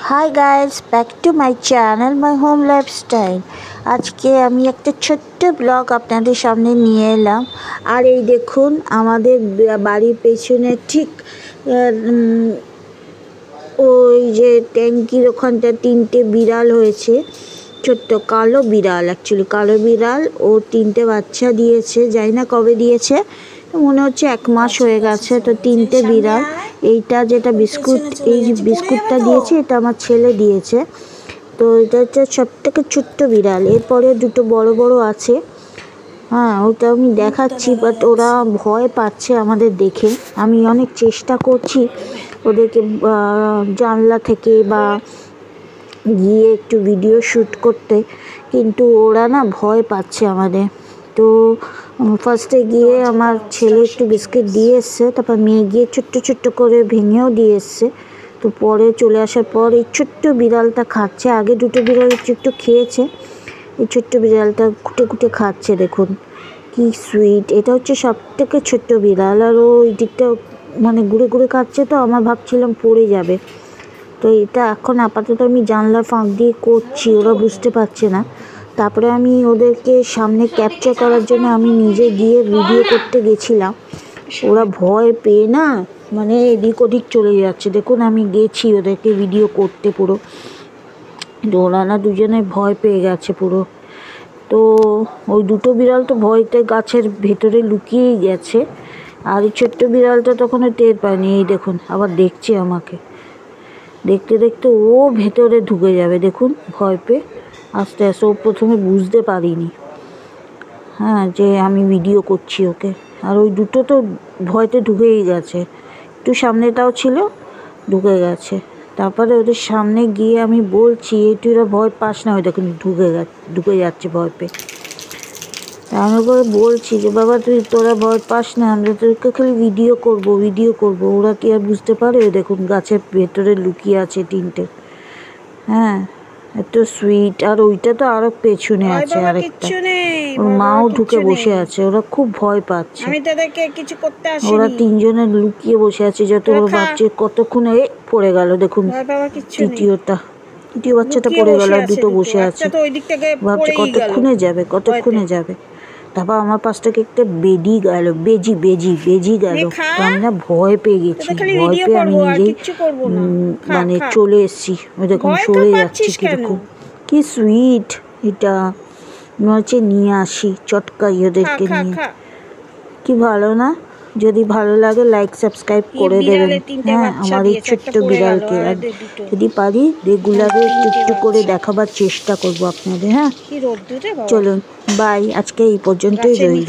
Hi guys, back to my channel my home lifestyle. আজকে আমি একটা ছোট্ট ব্লগ আপনাদের সামনে নিয়ে এলাম। আর এই দেখুন, আমাদের বাড়ির পেছনে ঠিক ওই যে ট্যাঙ্কির ওখানটা তিনটে বিড়াল হয়েছে, ছোট্ট কালো বিড়াল। অ্যাকচুয়ালি কালো বিড়াল ও তিনটে বাচ্চা দিয়েছে, জানি না কবে দিয়েছে, মনে হচ্ছে 1 মাস হয়ে গেছে। তো তিনটে বিড়াল। এইটা যেটা বিস্কুট, এই বিস্কুটটা দিয়েছে, এটা আমার ছেলে দিয়েছে। তো এটা হচ্ছে সব থেকে ছোট্ট বিড়াল। এরপরে দুটো বড় বড় আছে, হ্যাঁ ওটা আমি দেখাচ্ছি, বাট ওরা ভয় পাচ্ছে আমাদের দেখে। আমি অনেক চেষ্টা করছি ওদেরকে জানলা থেকে বা গিয়ে একটু ভিডিও শ্যুট করতে, কিন্তু ওরা না ভয় পাচ্ছে আমাদের। তো ফার্স্টে গিয়ে আমার ছেলে একটু বিস্কিট দিয়ে এসছে, তারপর মেয়ে গিয়ে ছোট্ট ছোট্ট করে ভেঙেও দিয়ে এসছে। তো পরে চলে আসার পর এই ছোট্ট বিড়ালটা খাচ্ছে। আগে দুটো বিড়াল একটু খেয়েছে, এই ছোট্ট বিড়ালটা খুঁটে খুঁটে খাচ্ছে। দেখুন কি সুইট। এটা হচ্ছে সব থেকে ছোট্ট বিড়াল, আর ওই দিকটা মানে ঘুরে ঘুরে খাচ্ছে। তো আমার ভাবছিলাম পড়ে যাবে। তো এটা এখন আপাতত আমি জানলার ফাঁক দিয়ে করছি, ওরা বুঝতে পারছে না। তারপরে আমি ওদেরকে সামনে ক্যাপচার করার জন্য আমি নিজে গিয়ে ভিডিও করতে গেছিলাম। ওরা ভয় পেয়ে না মানে এদিক ওদিক চলে যাচ্ছে। দেখুন আমি গেছি ওদেরকে ভিডিও করতে পুরো, ওরা না দুজনে ভয় পেয়ে গেছে পুরো। তো ওই দুটো বিড়াল তো ভয়তে গাছের ভেতরে লুকিয়েই গেছে, আর এই ছোট্ট বিড়ালটা তখনও টের পায়নি। এই দেখুন আবার দেখছে আমাকে, দেখতে দেখতে ও ভেতরে ঢুকে যাবে। দেখুন ভয় পেয়ে আস্তে আস্তে, ও প্রথমে বুঝতে পারিনি হ্যাঁ যে আমি ভিডিও করছি ওকে। আর ওই দুটো তো ভয়তে ঢুকেই গেছে, একটু সামনেটাও ছিল, ঢুকে গেছে। তারপরে ওদের সামনে গিয়ে আমি বলছি একটু এরা ভয় পাস না, ওই দেখুন ঢুকে যাচ্ছে ভয় পেয়ে। আমি করে বলছি যে বাবা তোরা ভয় পাস না, আমরা তোকে খালি ভিডিও করব। ওরা কি আর বুঝতে পারে? দেখুন গাছের ভেতরে লুকিয়ে আছে তিনটে, হ্যাঁ এত সুইট। আর ওইটা তো আরো পেছনে আছে আরেকটা, ওর মাও ঢুকে বসে আছে। ওরা খুব ভয় পাচ্ছে, ওরা তিনজনে লুকিয়ে বসে আছে। যত ওরা ভাবছে কতক্ষণে পড়ে গেল। দেখুন তৃতীয় বাচ্চাটা পড়ে গেল, আর দুটো বসে আছে, ভাবছে কতক্ষণে যাবে। তারপর আমার পাশ থেকে একটা বেজি গেল। তো আমি না ভয় পেয়ে গেছি, ভয় পেয়ে আমি নিজেই মানে চলে এসেছি। ওই দেখুন সরে যাচ্ছে কিরকম, কি সুইট। এটা মনে হচ্ছে নিয়ে আসি চটকাই ওদেরকে নিয়ে। কি ভালো না? যদি ভালো লাগে লাইক সাবস্ক্রাইব করে দেবেন, হ্যাঁ আমার এই ছোট্ট বিড়ালকে। আর যদি পারি রেগুলারে একটু করে দেখাবার চেষ্টা করব আপনাদের। হ্যাঁ চলুন বাই, আজকে এই পর্যন্তই রইল।